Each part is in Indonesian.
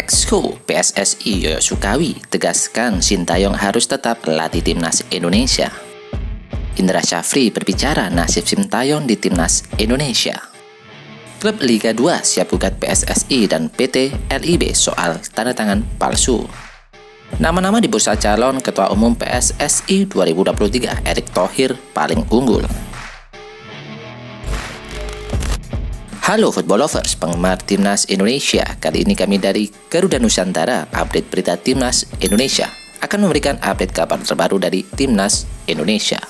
Exco PSSI Yoyo Sukawi tegaskan Sintayong harus tetap pelatih timnas Indonesia. Indra Syafri berbicara nasib Sintayong di timnas Indonesia. Klub Liga 2 siap gugat PSSI dan PT LIB soal tanda tangan palsu. Nama-nama di bursa calon Ketua Umum PSSI 2023 Erick Thohir paling unggul. Halo Football Lovers, penggemar Timnas Indonesia. Kali ini kami dari Garuda Nusantara, update berita Timnas Indonesia, akan memberikan update kabar terbaru dari Timnas Indonesia.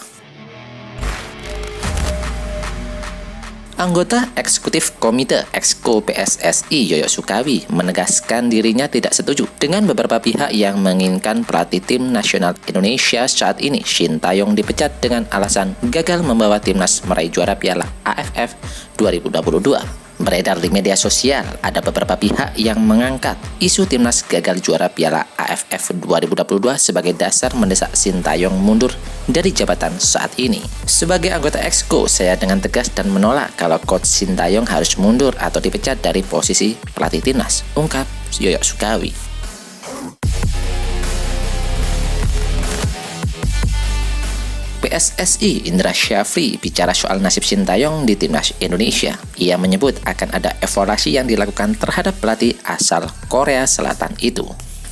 Anggota Eksekutif Komite Exco PSSI Yoyo Sukawi menegaskan dirinya tidak setuju dengan beberapa pihak yang menginginkan pelatih tim nasional Indonesia saat ini Sintayong dipecat dengan alasan gagal membawa timnas meraih juara Piala AFF 2022. Beredar di media sosial, ada beberapa pihak yang mengangkat isu timnas gagal juara Piala AFF 2022 sebagai dasar mendesak Sintayong mundur dari jabatan saat ini. Sebagai anggota Exco, saya dengan tegas dan menolak kalau Coach Sintayong harus mundur atau dipecat dari posisi pelatih timnas, ungkap Yoyo Sukawi. PSSI Indra Syafri bicara soal nasib Sintayong di timnas Indonesia. Ia menyebut akan ada evaluasi yang dilakukan terhadap pelatih asal Korea Selatan itu.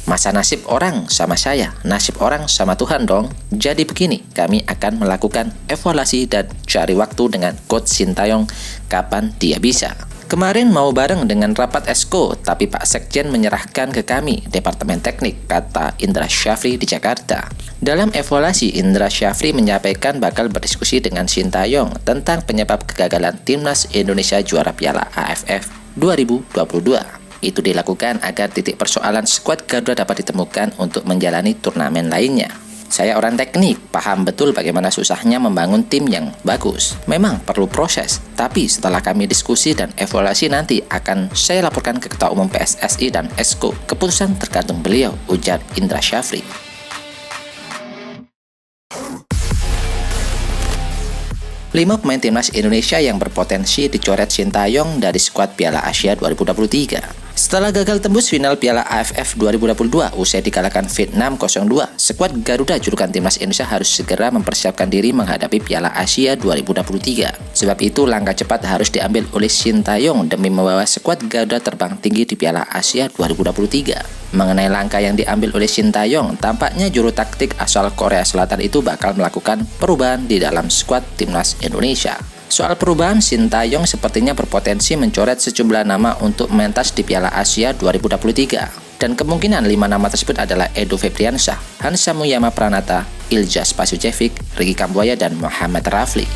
Masa nasib orang sama saya, nasib orang sama Tuhan dong. Jadi begini, kami akan melakukan evaluasi dan cari waktu dengan Coach Sintayong kapan dia bisa. Kemarin mau bareng dengan rapat Exco, tapi Pak Sekjen menyerahkan ke kami, Departemen Teknik, kata Indra Syafri di Jakarta. Dalam evaluasi, Indra Syafri menyampaikan bakal berdiskusi dengan Sintayong tentang penyebab kegagalan timnas Indonesia juara Piala AFF 2022. Itu dilakukan agar titik persoalan skuad Garuda dapat ditemukan untuk menjalani turnamen lainnya. Saya orang teknik, paham betul bagaimana susahnya membangun tim yang bagus. Memang perlu proses, tapi setelah kami diskusi dan evaluasi nanti akan saya laporkan ke Ketua Umum PSSI dan Exco. Keputusan tergantung beliau, ujar Indra Syafri. Lima pemain timnas Indonesia yang berpotensi dicoret Sintayong dari skuad Piala Asia 2023. Setelah gagal tembus final Piala AFF 2022 usai dikalahkan Vietnam 0-2, skuad Garuda julukan timnas Indonesia harus segera mempersiapkan diri menghadapi Piala Asia 2023. Sebab itu langkah cepat harus diambil oleh Sintayong demi membawa skuad Garuda terbang tinggi di Piala Asia 2023. Mengenai langkah yang diambil oleh Sintayong, tampaknya juru taktik asal Korea Selatan itu bakal melakukan perubahan di dalam skuad timnas Indonesia. Soal perubahan, Sintayong sepertinya berpotensi mencoret sejumlah nama untuk mentas di Piala Asia 2023. Dan kemungkinan 5 nama tersebut adalah Edo Febriansyah, Hansa Muyama Pranata, Iljaz Pasujevic, Ricky Kambuaya, dan Muhammad Rafli.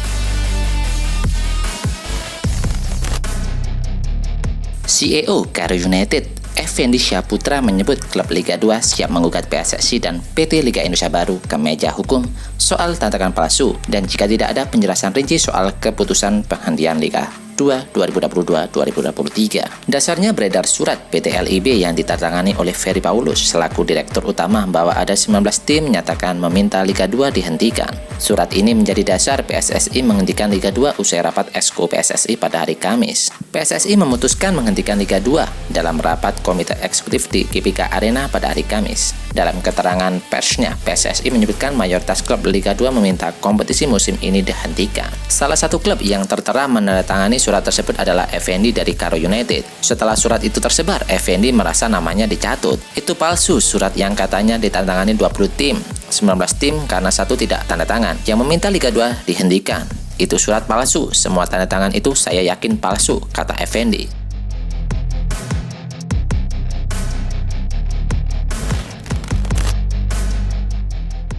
CEO Garuda United Effendi Syahputra menyebut klub Liga 2 siap menggugat PSSI dan PT Liga Indonesia Baru ke meja hukum soal tantangan palsu dan jika tidak ada penjelasan rinci soal keputusan penghentian Liga 2 2022-2023. Dasarnya beredar surat PT LIB yang ditandatangani oleh Ferry Paulus selaku Direktur Utama bahwa ada 19 tim menyatakan meminta Liga 2 dihentikan. Surat ini menjadi dasar PSSI menghentikan Liga 2 usai rapat Exco PSSI pada hari Kamis. PSSI memutuskan menghentikan Liga 2 dalam rapat Komite Eksekutif di GBK Arena pada hari Kamis. Dalam keterangan persnya, PSSI menyebutkan mayoritas klub Liga 2 meminta kompetisi musim ini dihentikan. Salah satu klub yang tertera menandatangani surat tersebut adalah Effendi dari Garuda United. Setelah surat itu tersebar, Effendi merasa namanya dicatut. Itu palsu, surat yang katanya ditandatangani 20 tim, 19 tim karena satu tidak tanda tangan, yang meminta Liga 2 dihentikan. Itu surat palsu, semua tanda tangan itu saya yakin palsu, kata Effendi.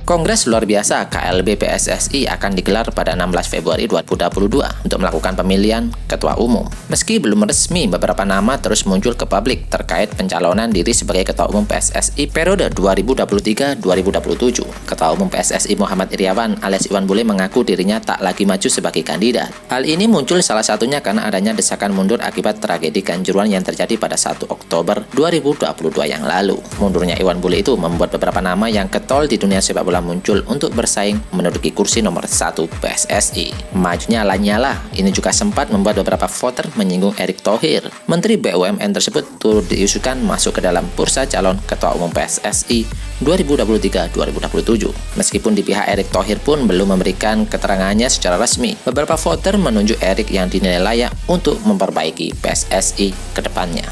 Kongres luar biasa KLB PSSI akan digelar pada 16 Februari 2022 untuk melakukan pemilihan ketua umum. Meski belum resmi, beberapa nama terus muncul ke publik terkait pencalonan diri sebagai ketua umum PSSI periode 2023-2027. Ketua umum PSSI Muhammad Iriawan alias Iwan Bule mengaku dirinya tak lagi maju sebagai kandidat. Hal ini muncul salah satunya karena adanya desakan mundur akibat tragedi Kanjuruhan yang terjadi pada 1 Oktober 2022 yang lalu. Mundurnya Iwan Bule itu membuat beberapa nama yang ketol di dunia sepak bola bola muncul untuk bersaing menduduki kursi nomor 1 PSSI. Majunya Lanyala ini juga sempat membuat beberapa voter menyinggung Erick Thohir. Menteri BUMN tersebut turut diusulkan masuk ke dalam bursa calon Ketua Umum PSSI 2023-2027. Meskipun di pihak Erick Thohir pun belum memberikan keterangannya secara resmi, beberapa voter menunjuk Erick yang dinilai layak untuk memperbaiki PSSI ke depannya.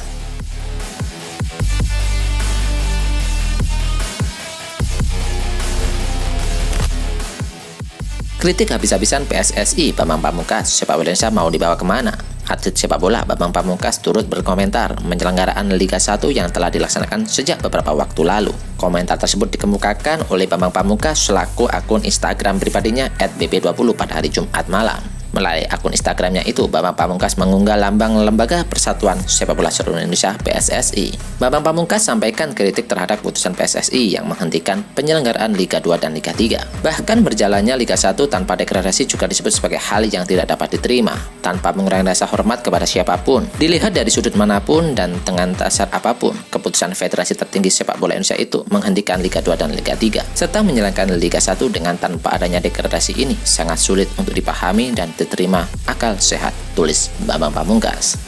Kritik habis-habisan PSSI, Bambang Pamungkas, sepak bola Indonesia mau dibawa kemana? Atlet sepak bola Bambang Pamungkas turut berkomentar menyelenggaraan Liga 1 yang telah dilaksanakan sejak beberapa waktu lalu. Komentar tersebut dikemukakan oleh Bambang Pamungkas selaku akun Instagram pribadinya @bb20 pada hari Jumat malam. Melalui akun Instagramnya itu, Bambang Pamungkas mengunggah lambang Lembaga Persatuan Sepak Bola Seluruh Indonesia (PSSI). Bambang Pamungkas sampaikan kritik terhadap putusan PSSI yang menghentikan penyelenggaraan Liga 2 dan Liga 3. Bahkan berjalannya Liga 1 tanpa deklarasi juga disebut sebagai hal yang tidak dapat diterima, tanpa mengurangi rasa hormat kepada siapapun. Dilihat dari sudut manapun dan dengan dasar apapun, keputusan Federasi tertinggi sepak bola Indonesia itu menghentikan Liga 2 dan Liga 3, serta menjalankan Liga 1 dengan tanpa adanya deklarasi ini sangat sulit untuk dipahami dan diterima akal sehat, tulis Bambang Pamungkas.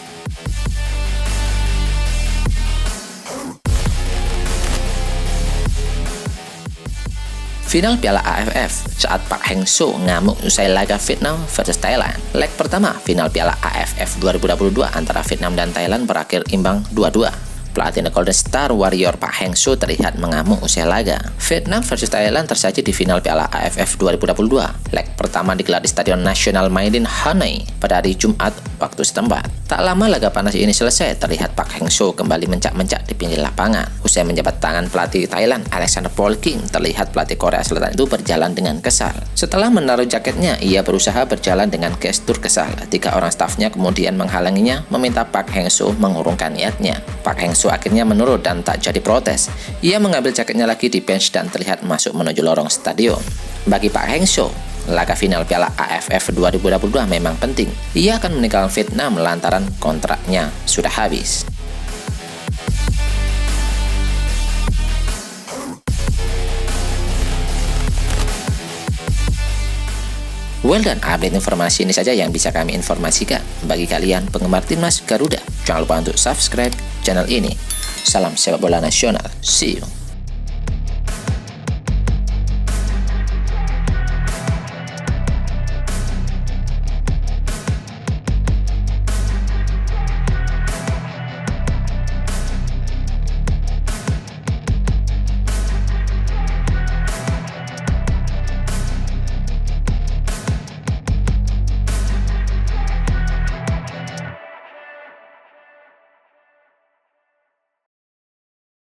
Final Piala AFF, saat Park Hang-seo ngamuk usai laga Vietnam versus Thailand. Leg pertama final Piala AFF 2022 antara Vietnam dan Thailand berakhir imbang 2-2. Pelatih The Golden Star Warrior Park Hang-seo terlihat mengamuk usai laga. Vietnam versus Thailand tersaji di final Piala AFF 2022. Leg pertama digelar di Stadion Nasional Maidin, Hanoi pada hari Jumat waktu setempat. Tak lama laga panas ini selesai, terlihat Park Hang-seo kembali mencak-mencak di pinggir lapangan. Usai menjabat tangan pelatih Thailand Alexander Polking, terlihat pelatih Korea Selatan itu berjalan dengan kesal. Setelah menaruh jaketnya, ia berusaha berjalan dengan gestur kesal. 3 orang stafnya kemudian menghalanginya, meminta Park Hang-seo mengurungkan niatnya. Park Hang-seo akhirnya menurut dan tak jadi protes. Ia mengambil jaketnya lagi di bench dan terlihat masuk menuju lorong stadion. Bagi Park Hang-seo, laga final Piala AFF 2022 memang penting. Ia akan meninggalkan Vietnam lantaran kontraknya sudah habis. Well, dan update informasi ini saja yang bisa kami informasikan. Bagi kalian penggemar Timnas Garuda, jangan lupa untuk subscribe channel ini. Salam sepak bola nasional. See you.